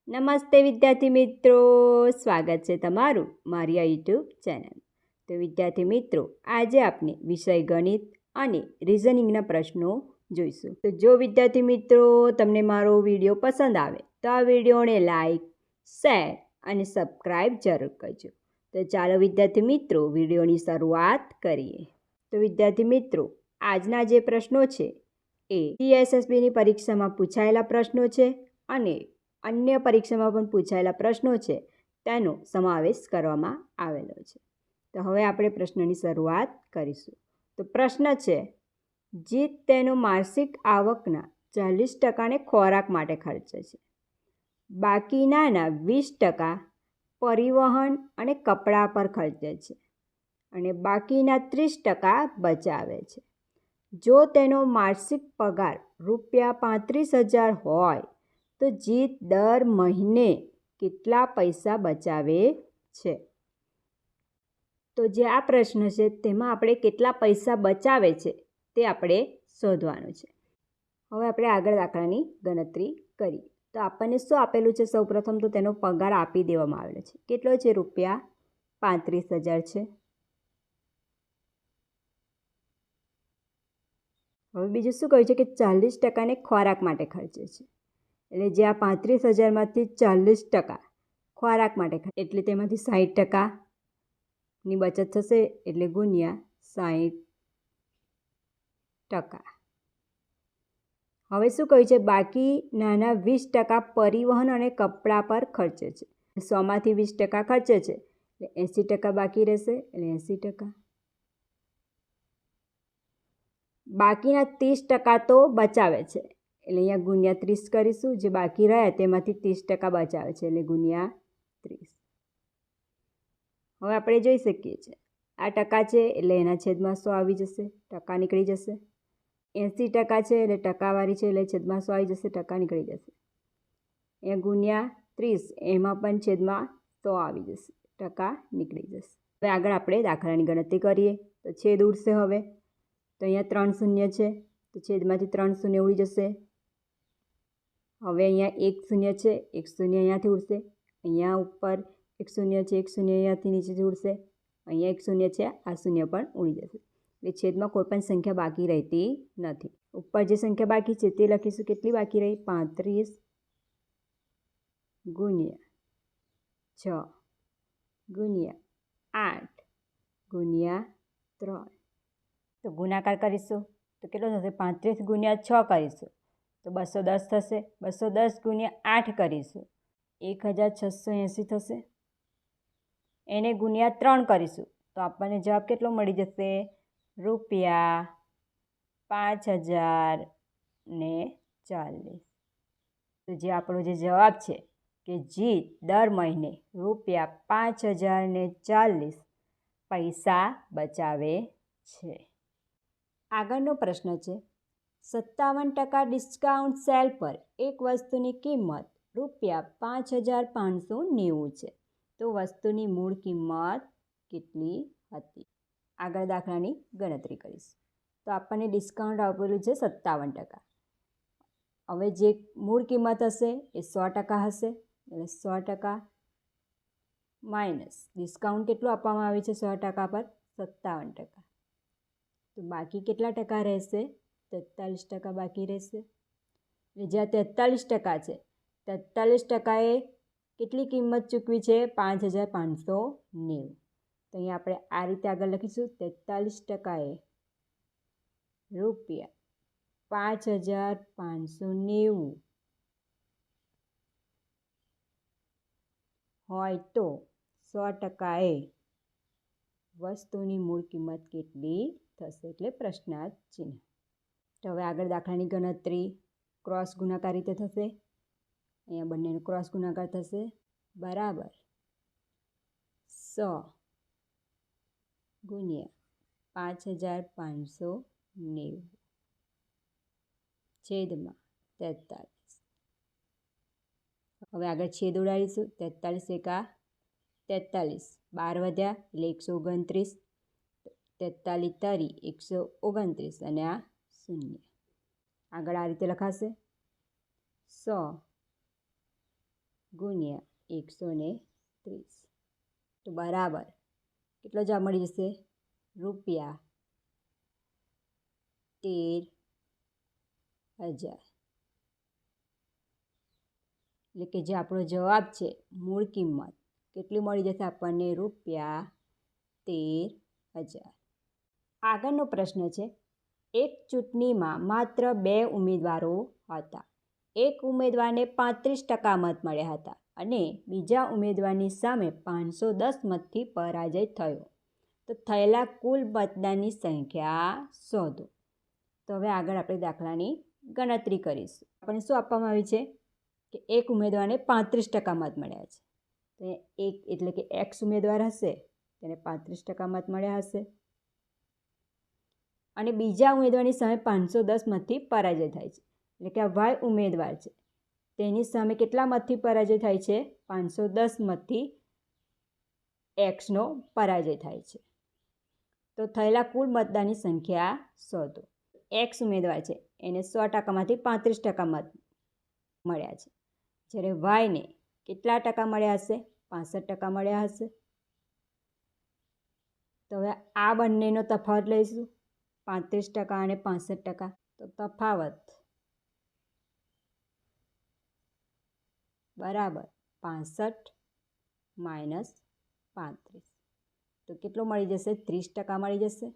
નમસ્તે વિદ્યાર્થી મિત્રો, સ્વાગત છે તમારું મારી આ યુટ્યુબ ચેનલ. તો વિદ્યાર્થી મિત્રો, આજે આપણે વિષય ગણિત અને રિઝનિંગના પ્રશ્નો જોઈશું. તો જો વિદ્યાર્થી મિત્રો તમને મારો વિડીયો પસંદ આવે તો આ વિડીયોને લાઈક, શેર અને સબસ્ક્રાઈબ જરૂર કરજો. તો ચાલો વિદ્યાર્થી મિત્રો વિડીયોની શરૂઆત કરીએ. તો વિદ્યાર્થી મિત્રો, આજના જે પ્રશ્નો છે એ જીએસએસબીની પરીક્ષામાં પૂછાયેલા પ્રશ્નો છે અને અન્ય પરીક્ષામાં પણ પૂછાયેલા પ્રશ્નો છે તેનો સમાવેશ કરવામાં આવેલો છે. તો હવે આપણે પ્રશ્નની શરૂઆત કરીશું. તો પ્રશ્ન છે, જીત તેનો માસિક આવકના 40% ખોરાક માટે ખર્ચે છે, બાકીનાના 20% પરિવહન અને કપડાં પર ખર્ચે છે અને બાકીના 30% બચાવે છે. જો તેનો માસિક પગાર ₹35,000 હોય તો જીત દર મહિને કેટલા પૈસા બચાવે છે? તો જે આ પ્રશ્ન છે તેમાં આપણે કેટલા પૈસા બચાવે છે તે આપણે શોધવાનું છે. હવે આપણે આગળ દાખલાની ગણતરી કરીએ. તો આપણને શું આપેલું છે? સૌપ્રથમ તો તેનો પગાર આપી દેવામાં આવેલો છે. કેટલો છે? ₹35,000 છે. હવે બીજું શું કહ્યું છે કે 40% ખોરાક માટે ખર્ચે છે. એટલે જે આ 35,000માંથી 40% ખોરાક માટે એટલે તેમાંથી 60%ની બચત થશે એટલે ગુણ્યા 60%. હવે શું કહ્યું છે? બાકી નાના 20% પરિવહન અને કપડાં પર ખર્ચે છે. 100માંથી 20% ખર્ચે છે એટલે 80% બાકી રહેશે એટલે 80%. બાકીના 30% તો બચાવે છે એટલે અહીંયા ગુણ્યા 30 કરીશું. જે બાકી રહ્યા તેમાંથી 30% બચાવે છે એટલે ગુણ્યા 30. હવે આપણે જોઈ શકીએ છીએ આ ટકા છે એટલે એના છેદમાં 100 આવી જશે, ટકા નીકળી જશે. 80% છે એટલે ટકાવારી છે એટલે છેદમાં 100 આવી જશે, ટકા નીકળી જશે. અહીંયા ગુણ્યા 30 એમાં પણ છેદમાં 100 આવી જશે, ટકા નીકળી જશે. હવે આગળ આપણે દાખલાની ગણતરી કરીએ. તો છેદ ઉડશે. હવે તો અહીંયા 3 શૂન્ય છે તો છેદમાંથી 3 શૂન્ય ઉડી જશે. હવે અહીંયા 1 શૂન્ય છે, 1 શૂન્ય અહીંયાથી ઉડશે. અહીંયા ઉપર 1 શૂન્ય છે, 1 શૂન્ય અહીંયાથી નીચેથી ઉડશે. અહીંયા 1 શૂન્ય છે, આ શૂન્ય પણ ઉડી જશે. એટલે છેદમાં કોઈ પણ સંખ્યા બાકી રહેતી નથી. ઉપર જે સંખ્યા બાકી છે તે લખીશું. કેટલી બાકી રહી? 35 ગુણ્યા 6 ગુણ્યા 8 ગુણ્યા 3. તો ગુણાકાર કરીશું તો કેટલો થશે? 35 ગુણ્યા 6 કરીશું તો 210 થશે. 210 ગુણ્યા 8 કરીશું 1680 થશે. એને ગુણ્યા 3 કરીશું તો આપણને જવાબ કેટલો મળી જશે? ₹5040. તો જે આપણો જે જવાબ છે કે જીત દર મહિને ₹5040 પૈસા બચાવે છે. આગળનો પ્રશ્ન છે, 57% ડિસ્કાઉન્ટ સેલ પર એક વસ્તુની કિંમત ₹5,590 છે. તો વસ્તુની મૂળ કિંમત કેટલી હતી? આગળ દાખલાની ગણતરી કરીશું. તો આપણને ડિસ્કાઉન્ટ આપેલું છે 57%. હવે જે મૂળ કિંમત હશે એ 100% હશે એટલે 100% માઇનસ ડિસ્કાઉન્ટ કેટલું આપવામાં આવ્યું છે 100% પર? 57%. તો બાકી કેટલા ટકા રહેશે? 43% બાકી રહેશે. એટલે જે આ 43% છે, 43%એ કેટલી કિંમત ચૂકવી છે? 5,590. તો અહીંયા આપણે આ રીતે આગળ લખીશું. 43%એ ₹5,590 હોય તો 100%એ વસ્તુની મૂળ કિંમત કેટલી થશે? એટલે પ્રશ્નાર્થ ચિહ્ન. તો હવે આગળ દાખલાની ગણતરી ક્રોસ ગુણાકાર રીતે થશે. અહીંયા બંનેનો ક્રોસ ગુણાકાર થશે બરાબર 100 ગુણ્યા 5,590 છેદમાં 43. હવે આગળ છેદ ઉડાડીશું. 43 એકા 43, 12 વધ્યા એટલે 129, 43 તરી 129 અને આ શૂન્ય. આગળ આ રીતે લખાશે 100 ગુણ્યા 130 તો બરાબર કેટલો જવાબ મળી જશે? રૂપિયા 13,000. એટલે કે જે આપણો જવાબ છે મૂળ કિંમત કેટલી મળી જશે આપણને? રૂપિયા 13,000. આગળનો પ્રશ્ન છે, એક ચૂંટણીમાં માત્ર 2 ઉમેદવારો હતા. એક ઉમેદવારને 35% મત મળ્યા હતા અને બીજા ઉમેદવારની સામે 510 મતથી પરાજય થયો. તો થયેલા કુલ મતદાનની સંખ્યા શોધો. તો હવે આગળ આપણે દાખલાની ગણતરી કરીશું. આપણને શું આપવામાં આવ્યું છે કે એક ઉમેદવારને 35% મત મળ્યા છે. તો એક એટલે કે એક્સ ઉમેદવાર હશે તેને 35% મત મળ્યા હશે અને બીજા ઉમેદવારની સામે 510 મતથી પરાજય થાય છે. એટલે કે આ વાય ઉમેદવાર છે તેની સામે કેટલા મતથી પરાજય થાય છે? 510 મતથી એક્સનો પરાજય થાય છે. તો થયેલા કુલ મતદાનની સંખ્યા શોધો. એક્સ ઉમેદવાર છે એને 100%માંથી 35% મત મળ્યા છે, જ્યારે વાયને કેટલા ટકા મળ્યા હશે? 65% મળ્યા હશે. તો હવે આ બંનેનો તફાવત લઈશું, 35% અને 65%. તો તફાવત બરાબર 65 માઇનસ 35. તો કેટલો મળી જશે? 30% મળી જશે.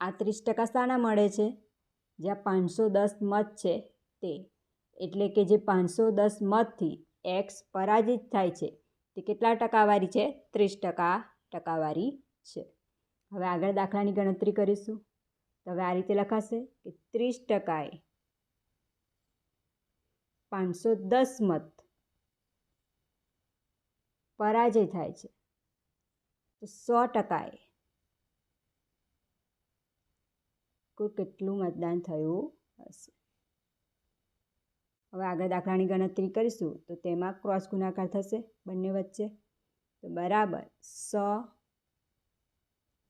આ 30% શાના મળે છે? જ્યાં 510 મત છે તે. એટલે કે જે 510 મતથી એક્સ પરાજિત થાય છે તે કેટલા ટકાવારી છે? 30% ટકાવારી છે. હવે આગળ દાખલાની ગણતરી કરીશું. તો હવે આ રીતે લખાશે કે 30%એ 510 મત પરાજય થાય છે તો 100%એ કુલ કેટલું મતદાન થયું હશે? હવે આગળ દાખલાની ગણતરી કરીશું તો તેમાં ક્રોસ ગુણાકાર થશે બંને વચ્ચે. તો બરાબર 100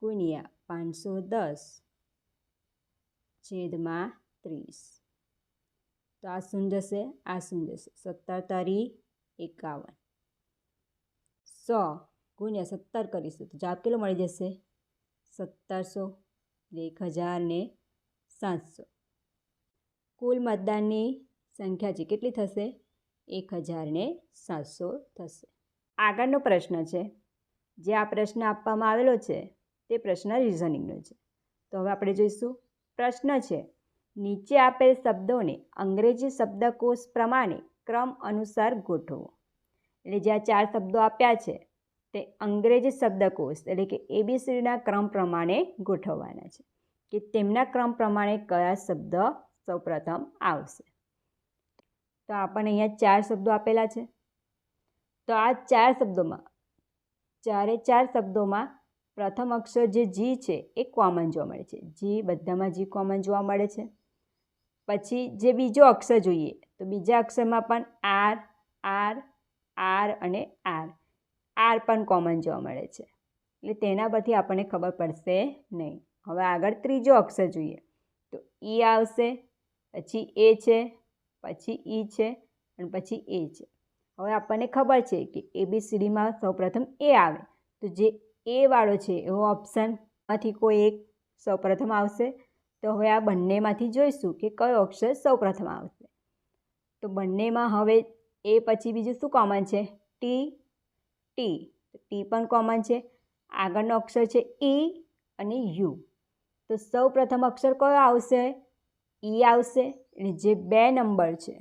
ગુણ્યા 510 છેદમાં 30. તો આ શું જશે? આ શું જશે? 17 તરી 51. 100 ગુણ્યા 17 કરીશું તો જવાબ કેટલો મળી જશે? 1700. 1,700. કુલ મતદાનની સંખ્યા છે કેટલી થશે? 1,700 થશે. આગળનો પ્રશ્ન છે, જે આ પ્રશ્ન આપવામાં આવેલો છે તે પ્રશ્ન રિઝનિંગનો છે. તો હવે આપણે જોઈશું. પ્રશ્ન છે, નીચે આપેલ શબ્દોને અંગ્રેજી શબ્દકોશ પ્રમાણે ક્રમ અનુસાર ગોઠવો. એટલે જે આ 4 શબ્દો આપ્યા છે તે અંગ્રેજી શબ્દકોશ એટલે કે ABCDના ક્રમ પ્રમાણે ગોઠવવાના છે કે તેમના ક્રમ પ્રમાણે કયા શબ્દ સૌપ્રથમ આવશે. તો આપણને અહીંયા 4 શબ્દો આપેલા છે. તો આ 4 શબ્દોમાં 4 શબ્દોમાં પ્રથમ અક્ષર જે જી છે એ કોમન જોવા મળે છે. જી બધામાં જી કોમન જોવા મળે છે. પછી જે બીજો અક્ષર જોઈએ તો બીજા અક્ષરમાં પણ આર આર આર અને આર પણ કોમન જોવા મળે છે. એટલે તેના પરથી આપણને ખબર પડશે નહીં. હવે આગળ ત્રીજો અક્ષર જોઈએ તો ઈ આવશે, પછી એ છે, પછી ઈ છે અને પછી એ છે. હવે આપણને ખબર છે કે ABCDમાં સૌપ્રથમ એ આવે તો જે એ વાળો છે એવો ઓપ્શનમાંથી કોઈ એક સૌપ્રથમ આવશે. તો હવે આ બંનેમાંથી જોઈશું કે કયો અક્ષર સૌપ્રથમ આવશે. તો બંનેમાં હવે એ પછી બીજું શું કોમન છે? ટી. ટી પણ કોમન છે. આગળનો અક્ષર છે ઈ અને યુ. તો સૌપ્રથમ અક્ષર કયો આવશે? ઈ આવશે. અને જે 2 નંબર છે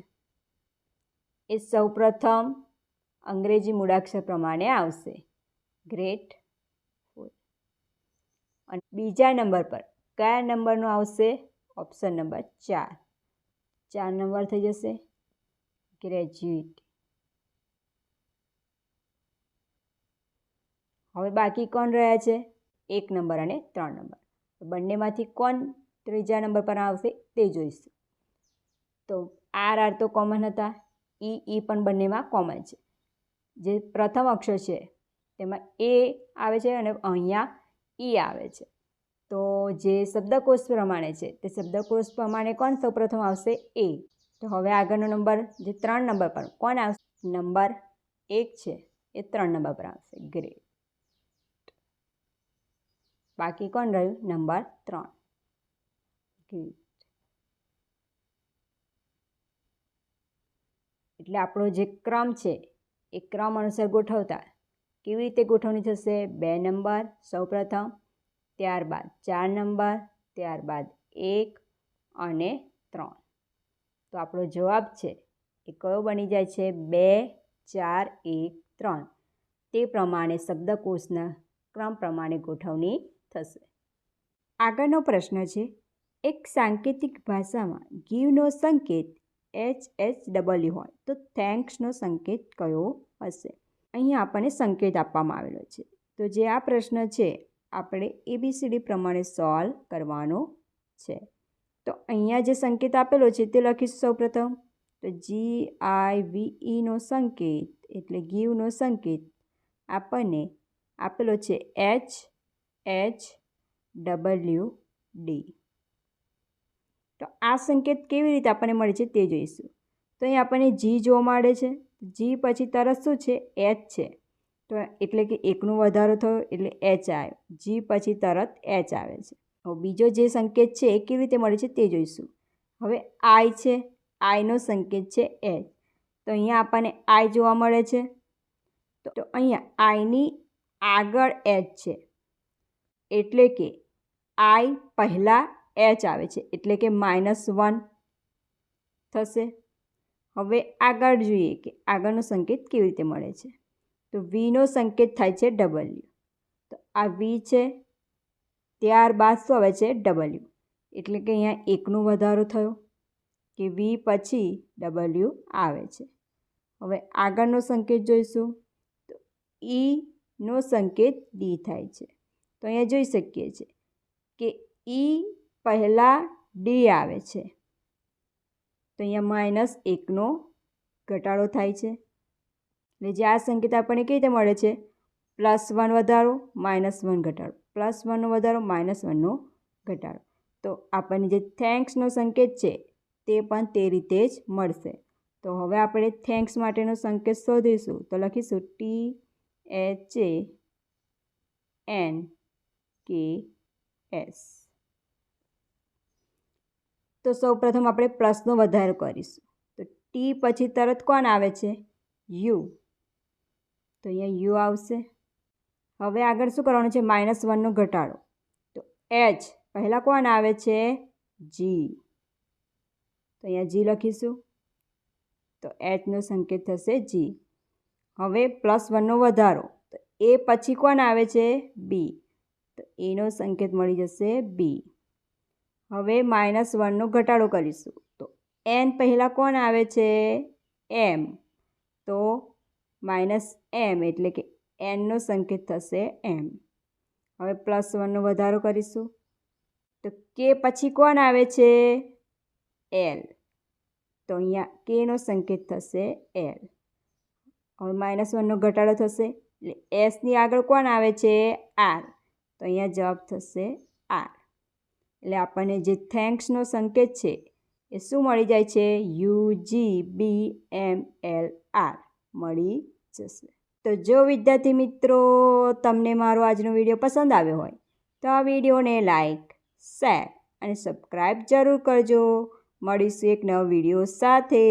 એ સૌપ્રથમ અંગ્રેજી મૂળાક્ષર પ્રમાણે આવશે, ગ્રેટ 4. અને બીજા નંબર પર કયા નંબરનો આવશે? Option number 4. 4 નંબર થઈ જશે ગ્રેજ્યુએટ. હવે બાકી કોણ રહ્યા છે? 1 નંબર અને 3 નંબર. બંનેમાંથી કોણ ત્રીજા નંબર પર આવશે તે જોઈશું. તો આર તો કોમન હતા, ઈ પણ બંનેમાં કોમન છે. જે પ્રથમ અક્ષર છે તેમાં એ આવે છે અને અહીંયા ઈ આવે છે. તો જે શબ્દકોશ પ્રમાણે છે તે શબ્દકોશ પ્રમાણે કોણ સૌપ્રથમ આવશે? એ. તો હવે આગળનો નંબર જે 3 નંબર પર કોણ આવશે? નંબર 1 છે એ 3 નંબર પર આવશે. ગ્રેટ. બાકી કોણ રહ્યું? નંબર 3. ગ્રેટ. એટલે આપણો જે ક્રમ છે એ ક્રમ અનુસાર ગોઠવતા કેવી રીતે ગોઠવણી થશે? 2 નંબર સૌપ્રથમ, ત્યારબાદ 4 નંબર, ત્યારબાદ 1 અને 3. તો આપણો જવાબ છે એ કયો બની જાય છે? 2 4 1 3. તે પ્રમાણે શબ્દકોશના ક્રમ પ્રમાણે ગોઠવણી થશે. આગળનો પ્રશ્ન છે, એક સાંકેતિક ભાષામાં ગીવનો સંકેત HHW હોય તો થેન્ક્સનો સંકેત કયો હશે? અહીંયા આપણને સંકેત આપવામાં આવેલો છે. તો જે આ પ્રશ્ન છે આપણે ABCD પ્રમાણે સોલ્વ કરવાનો છે. તો અહીંયા જે સંકેત આપેલો છે તે લખીશું સૌપ્રથમ. તો GIVEનો સંકેત એટલે ગીવનો સંકેત આપણને આપેલો છે HHWD. તો આ સંકેત કેવી રીતે આપણને મળે છે તે જોઈશું. તો અહીં આપણને G જોવા મળે છે. G પછી તરત શું છે? H છે. તો એટલે કે એકનો વધારો થયો એટલે H આવ્યો. G પછી તરત H આવે છે. હવે બીજો જે સંકેત છે એ કેવી રીતે મળે છે તે જોઈશું. હવે I છે, Iનો સંકેત છે H. તો અહીંયા આપણને I જોવા મળે છે. તો અહીંયા Iની આગળ H છે એટલે કે I પહેલાં H આવે છે એટલે કે -1 થશે. હવે આગળ જોઈએ કે આગળનો સંકેત કેવી રીતે મળે છે. તો Vનો સંકેત થાય છે W. તો આ V છે, ત્યારબાદ શું આવે છે? W. એટલે કે અહીંયા એકનો વધારો થયો કે V પછી W આવે છે. હવે આગળનો સંકેત જોઈશું. તો Eનો સંકેત D થાય છે. તો અહીંયા જોઈ શકીએ છીએ કે E પહેલાં D આવે છે. તો અહીંયા -1નો ઘટાડો થાય છે. એટલે જે આ સંકેત આપણને કેવી રીતે મળે છે? +1 વધારો, -1 ઘટાડો, +1નો વધારો, -1નો ઘટાડો. તો આપણને જે થેન્ક્સનો સંકેત છે તે પણ તે રીતે જ મળશે. તો હવે આપણે થેન્ક્સ માટેનો સંકેત શોધીશું. તો લખીશું THANKS. તો સૌપ્રથમ આપણે પ્લસનો વધારો કરીશું. તો ટી પછી તરત કોણ આવે છે? યુ. તો અહીંયા યુ આવશે. હવે આગળ શું કરવાનું છે? -1નો ઘટાડો. તો H પહેલાં કોણ આવે છે? જી. તો અહીંયા જી લખીશું. તો Hનો સંકેત થશે જી. હવે +1નો વધારો. તો એ પછી કોણ આવે છે? બી. તો એનો સંકેત મળી જશે બી. હવે -1નો ઘટાડો કરીશું. તો N પહેલાં કોણ આવે છે? એમ. તો -M એટલે કે Nનો સંકેત થશે એમ. હવે +1નો વધારો કરીશું. તો કે પછી કોણ આવે છે? એલ. તો અહીંયા કેનો સંકેત થશે એલ. હવે -1નો ઘટાડો થશે એટલે એસની આગળ કોણ આવે છે? આર. તો અહીંયા જવાબ થશે આર. એટલે આપણને જે થેન્ક્સનો સંકેત છે એ શું મળી જાય છે? UGBMLR મળી જશે. તો જો વિદ્યાર્થી મિત્રો તમને મારો આજનો વિડીયો પસંદ આવ્યો હોય તો આ વિડીયોને લાઈક, શેર અને સબસ્ક્રાઈબ જરૂર કરજો. મળીશું એક નવા વિડીયો સાથે.